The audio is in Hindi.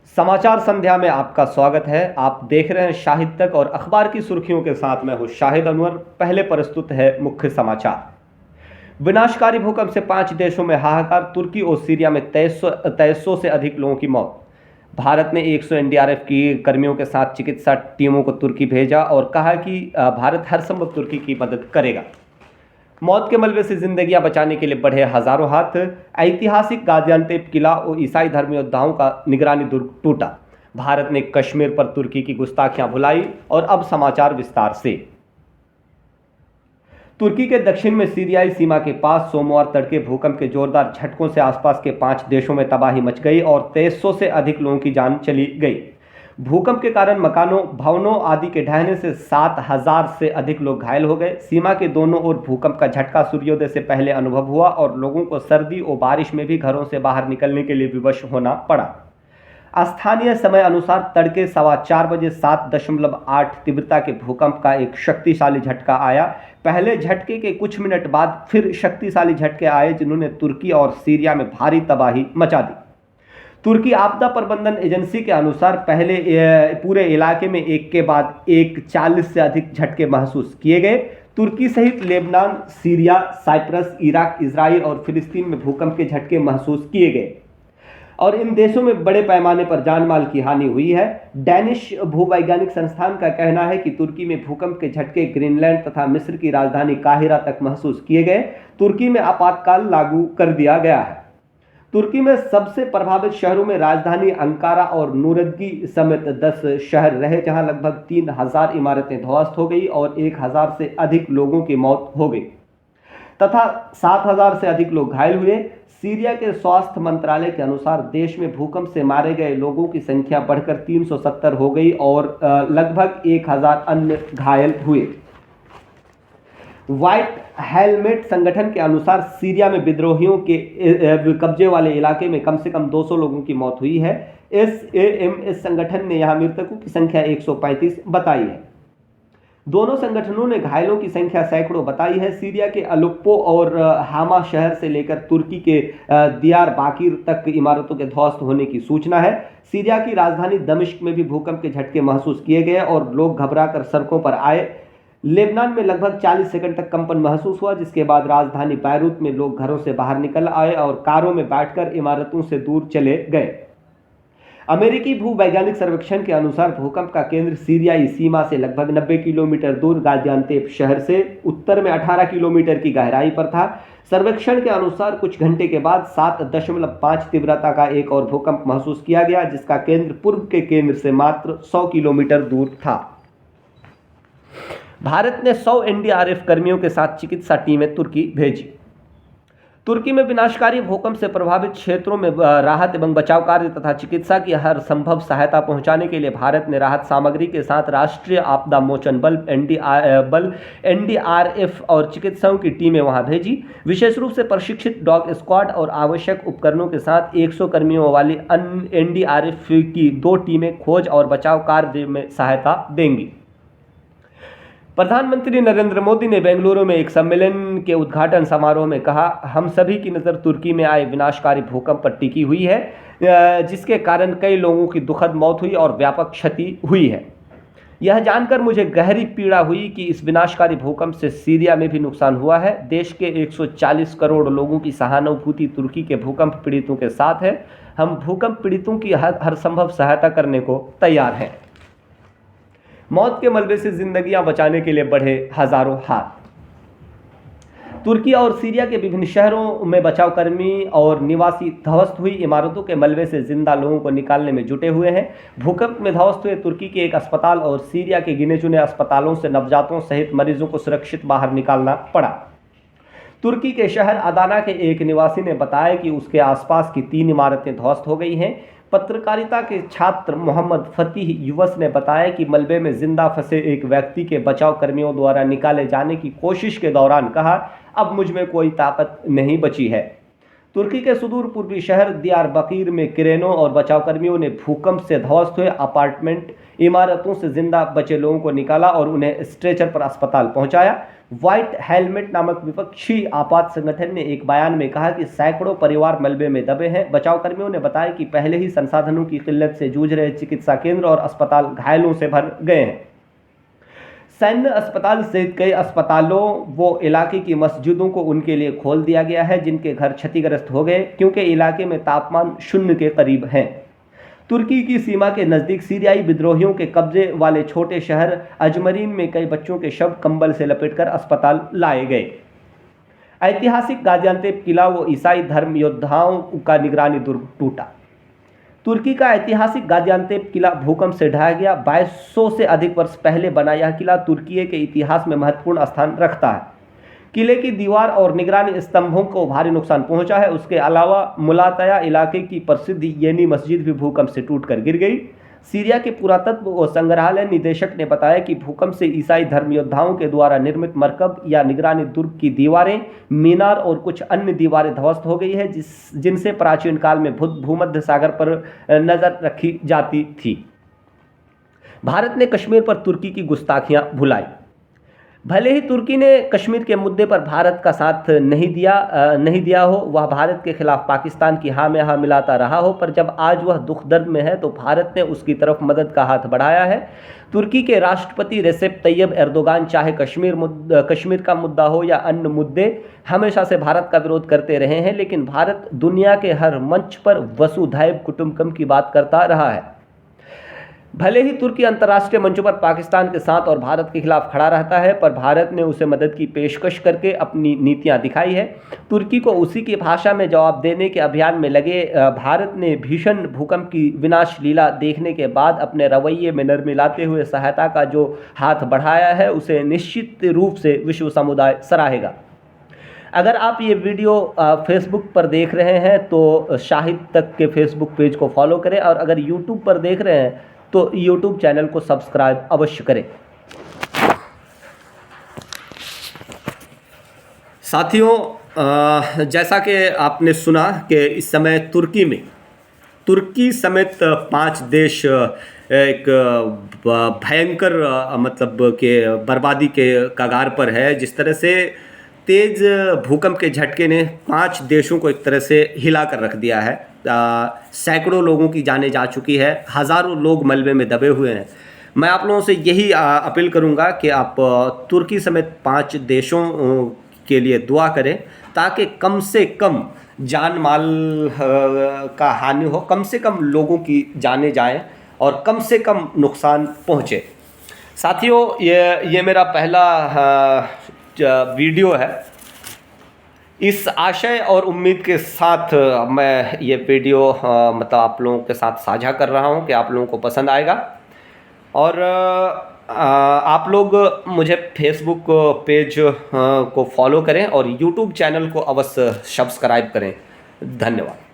समाचार संध्या में आपका स्वागत है। आप देख रहे हैं शाहिद तक और अखबार की सुर्खियों के साथ मैं हूं शाहिद अनवर। पहले प्रस्तुत है मुख्य समाचार। विनाशकारी भूकंप से 5 देशों में हाहाकार, तुर्की और सीरिया में 2300 से अधिक लोगों की मौत। भारत ने 100 एनडीआरएफ की कर्मियों के साथ चिकित्सा टीमों को तुर्की भेजा और कहा कि भारत हर संभव तुर्की की मदद करेगा। मौत के मलबे से जिंदगियां बचाने के लिए बढ़े हजारों हाथ। ऐतिहासिक गाजियान्तेप किला और ईसाई धर्म योद्धाओं का निगरानी दुर्ग टूटा। भारत ने कश्मीर पर तुर्की की गुस्ताखियां भुलाई। और अब समाचार विस्तार से। तुर्की के दक्षिण में सीरियाई सीमा के पास सोमवार तड़के भूकंप के जोरदार झटकों से आसपास के 5 देशों में तबाही मच गई और 2300 से अधिक लोगों की जान चली गई। भूकंप के कारण मकानों, भवनों आदि के ढहने से 7000 से अधिक लोग घायल हो गए। सीमा के दोनों ओर भूकंप का झटका सूर्योदय से पहले अनुभव हुआ और लोगों को सर्दी और बारिश में भी घरों से बाहर निकलने के लिए विवश होना पड़ा। स्थानीय समय अनुसार तड़के 4:15 बजे 7.8 तीव्रता के भूकंप का एक शक्तिशाली झटका आया। पहले झटके के कुछ मिनट बाद फिर शक्तिशाली झटके आए जिन्होंने तुर्की और सीरिया में भारी तबाही मचा दी। तुर्की आपदा प्रबंधन एजेंसी के अनुसार पहले पूरे इलाके में एक के बाद एक 40 से अधिक झटके महसूस किए गए। तुर्की सहित Lebanon, Syria, Cyprus, Iraq, Israel और फिलिस्तीन में भूकंप के झटके महसूस किए गए और इन देशों में बड़े पैमाने पर जान माल की हानि हुई है। डैनिश भूवैज्ञानिक संस्थान का कहना है कि तुर्की में भूकंप के झटके ग्रीनलैंड तथा मिस्र की राजधानी काहिरा तक महसूस किए गए। तुर्की में आपातकाल लागू कर दिया गया है। तुर्की में सबसे प्रभावित शहरों में राजधानी अंकारा और नूरदगी समेत 10 शहर रहे जहां लगभग 3000 इमारतें ध्वस्त हो गई और 1000 से अधिक लोगों की मौत हो गई तथा 7000 से अधिक लोग घायल हुए। सीरिया के स्वास्थ्य मंत्रालय के अनुसार देश में भूकंप से मारे गए लोगों की संख्या बढ़कर 370 हो गई और लगभग 1000 अन्य घायल हुए। व्हाइट हेलमेट संगठन के अनुसार सीरिया में विद्रोहियों के कब्जे वाले इलाके में कम से कम 200 लोगों की मौत हुई है। एसएएमएस संगठन ने यहां मृतकों की संख्या 135 बताई है। दोनों संगठनों ने घायलों की संख्या सैकड़ों बताई है। सीरिया के अलेप्पो और हामा शहर से लेकर तुर्की के दियारबाकिर तक इमारतों के ध्वस्त होने की सूचना है। सीरिया की राजधानी दमिश्क में भी भूकंप के झटके महसूस किए गए और लोग घबराकर सड़कों पर आए। लेबनान में लगभग 40 सेकंड तक कंपन महसूस हुआ, जिसके बाद राजधानी बैरूत में लोग घरों से बाहर निकल आए और कारों में बैठकर इमारतों से दूर चले गए। अमेरिकी भूवैज्ञानिक सर्वेक्षण के अनुसार भूकंप का केंद्र सीरियाई सीमा से लगभग 90 किलोमीटर दूर गाजियान्तेप शहर से उत्तर में 18 किलोमीटर की गहराई पर था। सर्वेक्षण के अनुसार कुछ घंटे के बाद 7.5 तीव्रता का एक और भूकंप महसूस किया गया, जिसका केंद्र पूर्व के केंद्र से मात्र 100 किलोमीटर दूर था। भारत ने 100 एनडीआरएफ कर्मियों के साथ चिकित्सा टीमें तुर्की भेजी। तुर्की में विनाशकारी भूकंप से प्रभावित क्षेत्रों में राहत एवं बचाव कार्य तथा चिकित्सा की हर संभव सहायता पहुंचाने के लिए भारत ने राहत सामग्री के साथ राष्ट्रीय आपदा मोचन बल एनडीआरएफ और चिकित्सकों की टीमें वहां भेजी। विशेष रूप से प्रशिक्षित डॉग स्क्वाड और आवश्यक उपकरणों के साथ 100 कर्मियों वाली एनडीआरएफ की 2 टीमें खोज और बचाव कार्य में सहायता देंगी। प्रधानमंत्री नरेंद्र मोदी ने बेंगलुरु में एक सम्मेलन के उद्घाटन समारोह में कहा, हम सभी की नज़र तुर्की में आए विनाशकारी भूकंप पर टिकी हुई है, जिसके कारण कई लोगों की दुखद मौत हुई और व्यापक क्षति हुई है। यह जानकर मुझे गहरी पीड़ा हुई कि इस विनाशकारी भूकंप से सीरिया में भी नुकसान हुआ है। देश के 140 करोड़ लोगों की सहानुभूति तुर्की के भूकंप पीड़ितों के साथ है। हम भूकंप पीड़ितों की हर संभव सहायता करने को तैयार हैं। मौत के मलबे से जिंदगियां बचाने के लिए बढ़े हजारों हाथ। तुर्की और सीरिया के विभिन्न शहरों में बचाव कर्मी और निवासी ध्वस्त हुई इमारतों के मलबे से जिंदा लोगों को निकालने में जुटे हुए हैं। भूकंप में ध्वस्त हुए तुर्की के एक अस्पताल और सीरिया के गिने चुने अस्पतालों से नवजातों सहित मरीजों को सुरक्षित बाहर निकालना पड़ा। तुर्की के शहर अदाना के एक निवासी ने बताया कि उसके आसपास की 3 इमारतें ध्वस्त हो गई हैं। पत्रकारिता के छात्र मोहम्मद फतीह युवस ने बताया कि मलबे में जिंदा फंसे एक व्यक्ति के बचाव कर्मियों द्वारा निकाले जाने की कोशिश के दौरान कहा, अब मुझ में कोई ताकत नहीं बची है। तुर्की के सुदूर पूर्वी शहर दियारबकीर में क्रेनों और बचाव कर्मियों ने भूकंप से ध्वस्त हुए अपार्टमेंट इमारतों से जिंदा बचे लोगों को निकाला और उन्हें स्ट्रेचर पर अस्पताल पहुंचाया। व्हाइट हेलमेट नामक विपक्षी आपात संगठन ने एक बयान में कहा कि सैकड़ों परिवार मलबे में दबे हैं। बचाव कर्मियों ने बताया कि पहले ही संसाधनों की किल्लत से जूझ रहे चिकित्सा केंद्र और अस्पताल घायलों से भर गए हैं। सैन्य अस्पताल सहित कई अस्पतालों व इलाके की मस्जिदों को उनके लिए खोल दिया गया है जिनके घर क्षतिग्रस्त हो गए क्योंकि इलाके में तापमान 0 के करीब है। तुर्की की सीमा के नज़दीक सीरियाई विद्रोहियों के कब्जे वाले छोटे शहर अजमरीन में कई बच्चों के शव कंबल से लपेटकर अस्पताल लाए गए। ऐतिहासिक गाजियान्तेप किला व ईसाई धर्म योद्धाओं का निगरानी दुर्ग टूटा। तुर्की का ऐतिहासिक गाजियान्तेप किला भूकंप से ढह गया। 2200 से अधिक वर्ष पहले बना यह किला तुर्की के इतिहास में महत्वपूर्ण स्थान रखता है। किले की दीवार और निगरानी स्तंभों को भारी नुकसान पहुंचा है। उसके अलावा मुलातया इलाके की प्रसिद्ध येनी मस्जिद भी भूकंप से टूटकर गिर गई। सीरिया के पुरातत्व व संग्रहालय निदेशक ने बताया कि भूकंप से ईसाई धर्म योद्धाओं के द्वारा निर्मित मरकब या निगरानी दुर्ग की दीवारें, मीनार और कुछ अन्य दीवारें ध्वस्त हो गई है जिनसे प्राचीन काल में भूमध्य सागर पर नजर रखी जाती थी। भारत ने कश्मीर पर तुर्की की गुस्ताखियां भुलाई। भले ही तुर्की ने कश्मीर के मुद्दे पर भारत का साथ नहीं दिया हो, वह भारत के खिलाफ पाकिस्तान की हाँ में हाँ मिलाता रहा हो, पर जब आज वह दुख दर्द में है तो भारत ने उसकी तरफ मदद का हाथ बढ़ाया है। तुर्की के राष्ट्रपति रेसेप तैयब एर्दोगान चाहे कश्मीर का मुद्दा हो या अन्य मुद्दे हमेशा से भारत का विरोध करते रहे हैं, लेकिन भारत दुनिया के हर मंच पर वसुधैव कुटुंबकम की बात करता रहा है। भले ही तुर्की अंतर्राष्ट्रीय मंचों पर पाकिस्तान के साथ और भारत के खिलाफ खड़ा रहता है, पर भारत ने उसे मदद की पेशकश करके अपनी नीतियां दिखाई है। तुर्की को उसी की भाषा में जवाब देने के अभियान में लगे भारत ने भीषण भूकंप की विनाश लीला देखने के बाद अपने रवैये में नरमी लाते हुए सहायता का जो हाथ बढ़ाया है उसे निश्चित रूप से विश्व समुदाय सराहेगा। अगर आप ये वीडियो फेसबुक पर देख रहे हैं तो शाहिद तक के फेसबुक पेज को फॉलो करें, और अगर यूट्यूब पर देख रहे हैं तो यूट्यूब चैनल को सब्सक्राइब अवश्य करें। साथियों, जैसा कि आपने सुना कि इस समय तुर्की समेत 5 देश एक भयंकर मतलब के बर्बादी के कगार पर है। जिस तरह से तेज भूकंप के झटके ने 5 देशों को एक तरह से हिला कर रख दिया है। सैकड़ों लोगों की जानें जा चुकी है, हज़ारों लोग मलबे में दबे हुए हैं। मैं आप लोगों से यही अपील करूंगा कि आप तुर्की समेत 5 देशों के लिए दुआ करें ताकि कम से कम जान माल का हानि हो, कम से कम लोगों की जानें जाएं और कम से कम नुकसान पहुंचे। साथियों, ये मेरा पहला वीडियो है। इस आशय और उम्मीद के साथ मैं ये वीडियो मतलब आप लोगों के साथ साझा कर रहा हूँ कि आप लोगों को पसंद आएगा। और आप लोग मुझे फेसबुक पेज को फॉलो करें और यूट्यूब चैनल को अवश्य सब्सक्राइब करें। धन्यवाद।